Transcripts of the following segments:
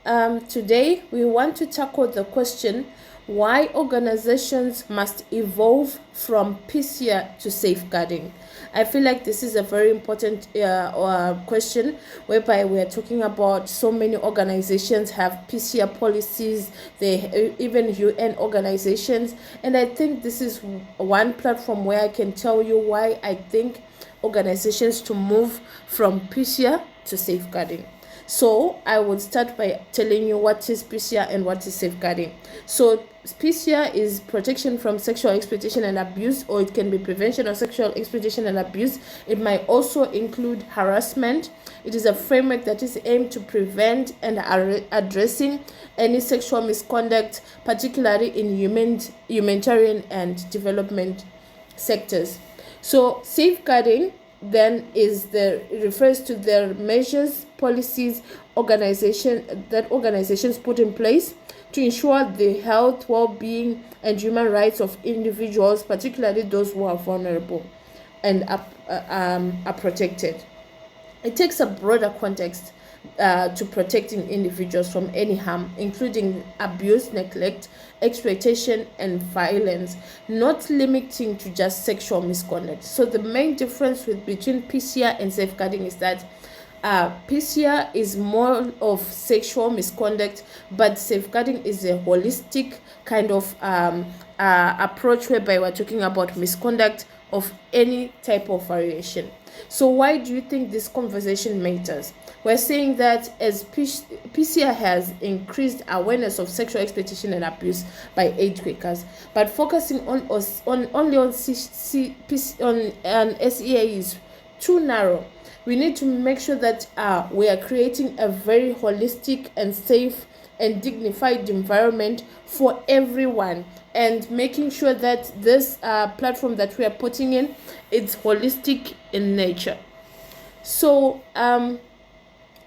Today we want to tackle the question why organizations must evolve from PSEA to safeguarding. I feel like this is a very important question, whereby we are talking about so many organizations have PSEA policies, they even UN organizations, and I think this is one platform where I can tell you why I think organizations to move from PSEA to safeguarding. So I would start by telling you what is PSEA and what is safeguarding. So PSEA is protection from sexual exploitation and abuse, or it can be prevention of sexual exploitation and abuse. It might also include harassment. It is a framework that is aimed to prevent and addressing any sexual misconduct, particularly in humanitarian and development sectors. So safeguarding then refers to the measures, policies, organizations put in place to ensure the health, well-being, and human rights of individuals, particularly those who are vulnerable and are protected. It takes a broader context to protecting individuals from any harm, including abuse, neglect, exploitation, and violence, not limiting to just sexual misconduct. So the main difference between PSEA and safeguarding is that PSEA is more of sexual misconduct, but safeguarding is a holistic kind of approach whereby we're talking about misconduct of any type of variation. So why do you think this conversation matters? We're saying that as PSEA has increased awareness of sexual exploitation and abuse by age quakers, but focusing only on SEA is too narrow. We need to make sure that we are creating a very holistic and safe and dignified environment for everyone, and making sure that this platform that we are putting in, it's holistic in nature. So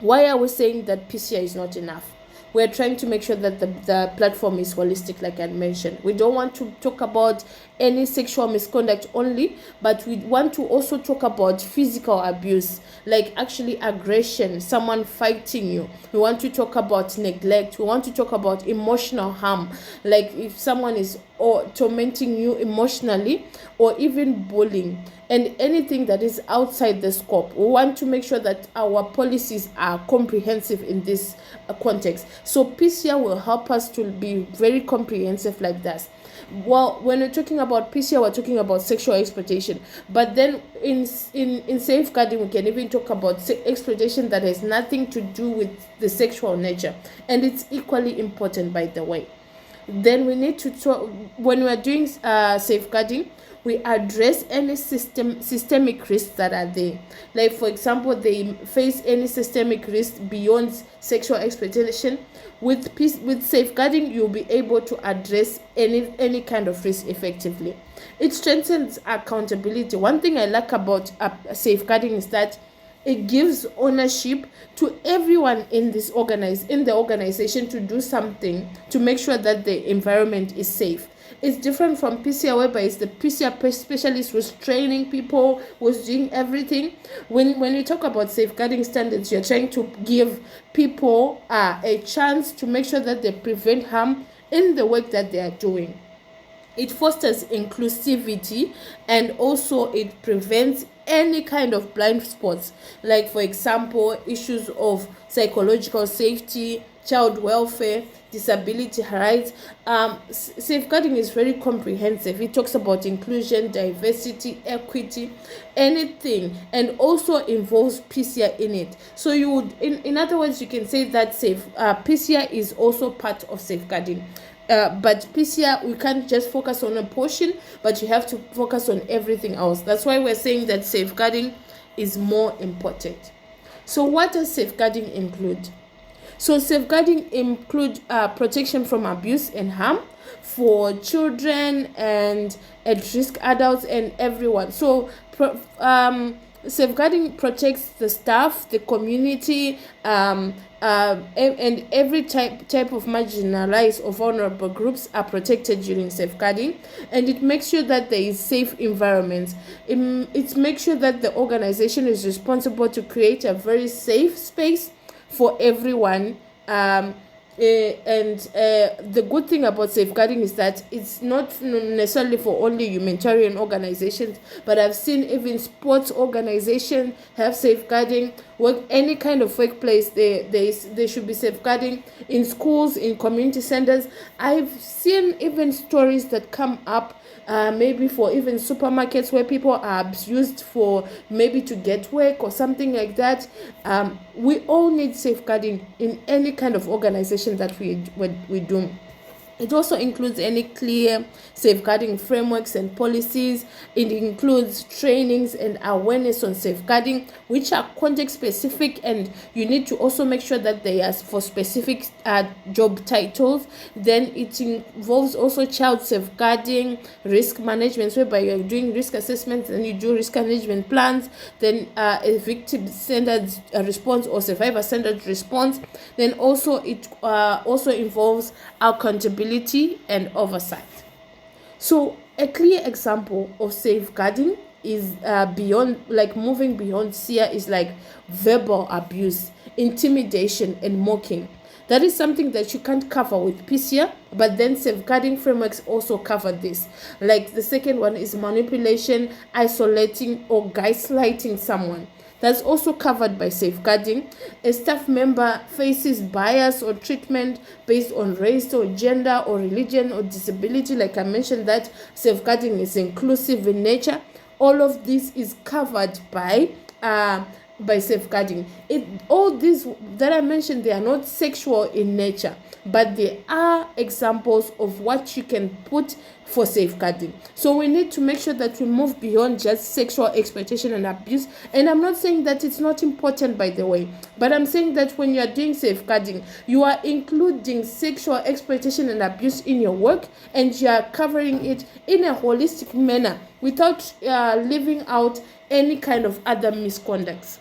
why are we saying that PSEA is not enough? We're trying to make sure that the platform is holistic, like I mentioned. We don't want to talk about any sexual misconduct only, but we want to also talk about physical abuse, like actually aggression, someone fighting you. We want to talk about neglect. We want to talk about emotional harm, like if someone is tormenting you emotionally, or even bullying, and anything that is outside the scope. We want to make sure that our policies are comprehensive in this context. So PSEA will help us to be very comprehensive like that. Well, when we're talking about PSEA, we're talking about sexual exploitation, but then in safeguarding, we can even talk about exploitation that has nothing to do with the sexual nature, and it's equally important, by the way. Then we need to talk, when we're doing safeguarding, we address any systemic risks that are there. Like, for example, they face any systemic risk beyond sexual exploitation. With safeguarding, you'll be able to address any kind of risk effectively. It strengthens accountability. One thing I like about safeguarding is that it gives ownership to everyone in the organization to do something to make sure that the environment is safe. It's different from PSEA, whereby it's the PSEA specialist who's training people, who's doing everything. When you talk about safeguarding standards, you're trying to give people a chance to make sure that they prevent harm in the work that they are doing. It fosters inclusivity, and also it prevents any kind of blind spots, like, for example, issues of psychological safety, child welfare, disability rights. Safeguarding is very comprehensive. It talks about inclusion, diversity, equity, anything, and also involves PSEA in it. So you would, in other words, you can say that PSEA is also part of safeguarding. But PSEA, we can't just focus on a portion, but you have to focus on everything else. That's why we're saying that safeguarding is more important. So what does safeguarding include? So safeguarding include protection from abuse and harm for children and at-risk adults and everyone. So safeguarding protects the staff, the community, and every type of marginalized or vulnerable groups are protected during safeguarding, and it makes sure that there is safe environments. It makes sure that the organization is responsible to create a very safe space for everyone The good thing about safeguarding is that it's not necessarily for only humanitarian organizations, but I've seen even sports organizations have safeguarding. Any kind of workplace, they should be safeguarding. In schools, in community centers, I've seen even stories that come up, maybe for even supermarkets where people are abused for maybe to get work or something like that. We all need safeguarding in any kind of organization that we do. It also includes any clear safeguarding frameworks and policies. It includes trainings and awareness on safeguarding, which are context specific, and you need to also make sure that they are for specific job titles. Then it involves also child safeguarding, risk management, whereby you're doing risk assessments and you do risk management plans. Then a victim-centered response or survivor-centered response. Then also it also involves accountability and oversight. So a clear example of safeguarding is beyond, like moving beyond PSEA, is like verbal abuse, intimidation, and mocking. That is something that you can't cover with PSEA, but then safeguarding frameworks also cover this. Like the second one is manipulation, isolating, or gaslighting someone. That's also covered by safeguarding. A staff member faces bias or treatment based on race or gender or religion or disability. Like I mentioned, that safeguarding is inclusive in nature. All of this is covered by safeguarding. All these that I mentioned, they are not sexual in nature, but they are examples of what you can put for safeguarding. So we need to make sure that we move beyond just sexual exploitation and abuse. And I'm not saying that it's not important, by the way, but I'm saying that when you are doing safeguarding, you are including sexual exploitation and abuse in your work, and you are covering it in a holistic manner without leaving out any kind of other misconducts.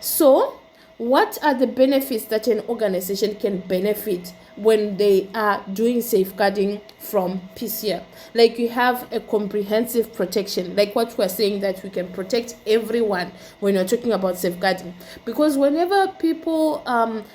So, what are the benefits that an organization can benefit when they are doing safeguarding from PSEA? Like, you have a comprehensive protection, like what we're saying, that we can protect everyone when you're talking about safeguarding. Because whenever people,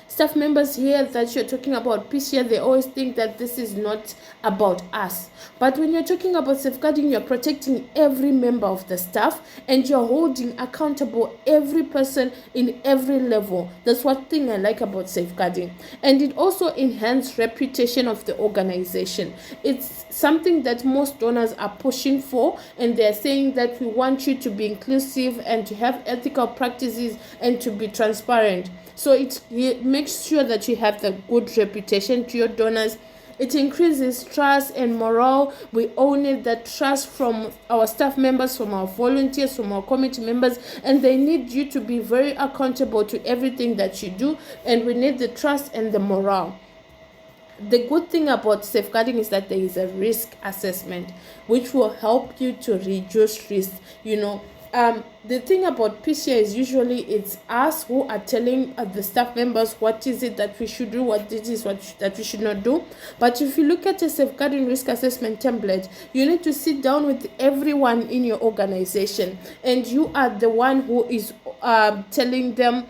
staff members hear that you're talking about PSEA, they always think that this is not about us. But when you're talking about safeguarding, you're protecting every member of the staff, and you're holding accountable every person in every level. That's one thing I like about safeguarding. And it also enhances reputation of the organization. It's something that most donors are pushing for, and they're saying that we want you to be inclusive and to have ethical practices and to be transparent. So it makes sure that you have the good reputation to your donors. It increases trust and morale. We all need that trust from our staff members, from our volunteers, from our committee members, and they need you to be very accountable to everything that you do, and we need the trust and the morale. The good thing about safeguarding is that there is a risk assessment, which will help you to reduce risk. The thing about PSEA is usually it's us who are telling the staff members what is it that we should do, what it is that we should not do. But if you look at a safeguarding risk assessment template, you need to sit down with everyone in your organization, and you are the one who is telling them,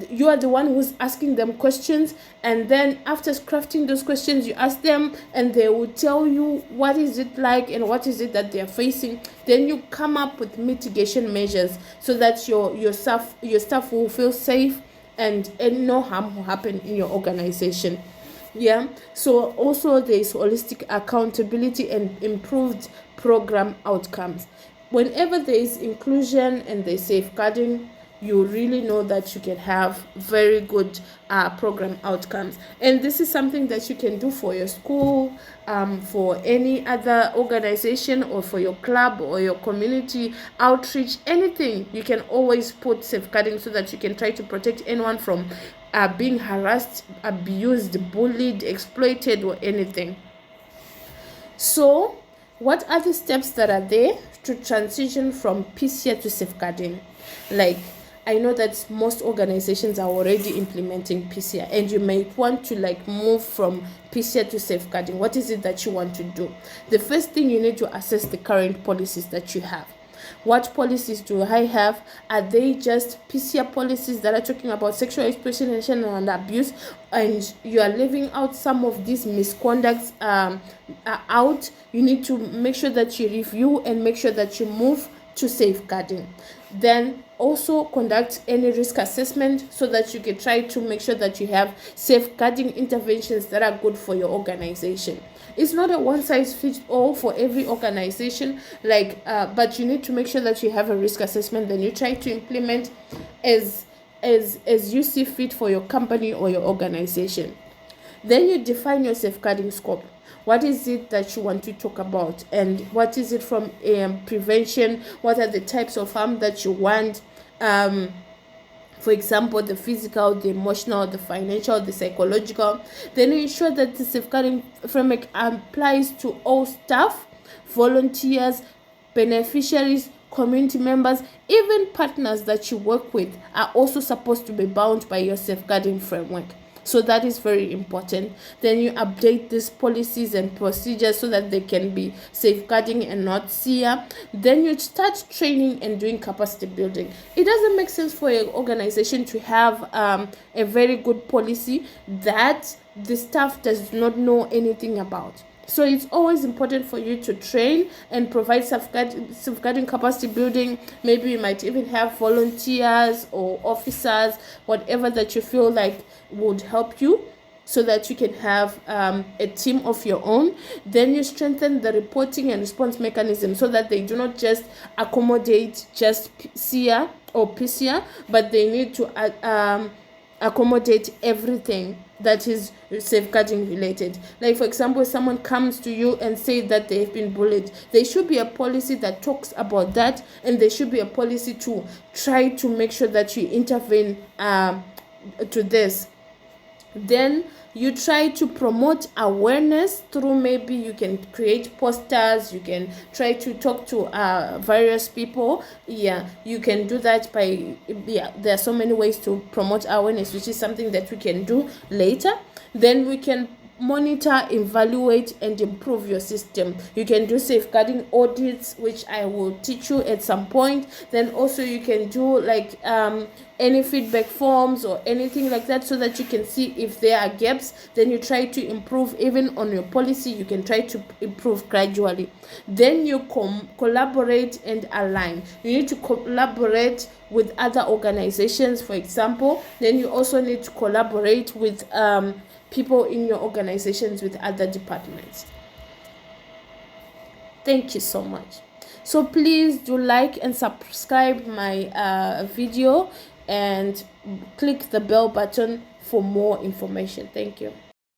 you are the one who's asking them questions, and then after crafting those questions, you ask them, and they will tell you what is it like and what is it that they are facing. Then you come up with mitigation measures so that your staff will feel safe, and no harm will happen in your organization. So also there is holistic accountability and improved program outcomes. Whenever there is inclusion and there is safeguarding, you really know that you can have very good program outcomes. And this is something that you can do for your school, for any other organization, or for your club or your community outreach, anything. You can always put safeguarding so that you can try to protect anyone from being harassed, abused, bullied, exploited, or anything. So, what are the steps that are there to transition from PSEA to safeguarding? Like, I know that most organizations are already implementing PSEA, and you may want to move from PSEA to safeguarding. What is it that you want to do? The first thing, you need to assess the current policies that you have. What policies do I have? Are they just PSEA policies that are talking about sexual exploitation and abuse, and you are leaving out some of these misconducts out? You need to make sure that you review and make sure that you move to safeguarding. Then also conduct any risk assessment so that you can try to make sure that you have safeguarding interventions that are good for your organization. It's not a one-size-fits-all for every organization, but you need to make sure that you have a risk assessment. Then you try to implement as you see fit for your company or your organization. Then you define your safeguarding scope. What is it that you want to talk about, and what is it from prevention? What are the types of harm that you want? For example, the physical, the emotional, the financial, the psychological. Then you ensure that the safeguarding framework applies to all staff, volunteers, beneficiaries, community members, even partners that you work with are also supposed to be bound by your safeguarding framework. So that is very important. Then you update these policies and procedures so that they can be safeguarding and not SEA. Then you start training and doing capacity building. It doesn't make sense for your organization to have a very good policy that the staff does not know anything about. So it's always important for you to train and provide safeguarding capacity building. Maybe you might even have volunteers or officers, whatever that you feel like would help you, so that you can have a team of your own. Then you strengthen the reporting and response mechanism so that they do not just accommodate just SEA or PSEA, but they need to accommodate everything that is safeguarding related. Like, for example, if someone comes to you and say that they've been bullied, there should be a policy that talks about that, and there should be a policy to try to make sure that you intervene to this. Then you try to promote awareness through, maybe you can create posters, you can try to talk to various people. You can do that by, there are so many ways to promote awareness, which is something that we can do later. Then we can monitor, evaluate, and improve your system. You can do safeguarding audits, which I will teach you at some point. Then also you can do like any feedback forms or anything like that, so that you can see if there are gaps. Then you try to improve. Even on your policy, you can try to improve gradually. Then you collaborate and align. You need to collaborate with other organizations, for example. Then you also need to collaborate with people in your organizations, with other departments. Thank you so much. So please do like and subscribe my video, and click the bell button for more information. Thank you.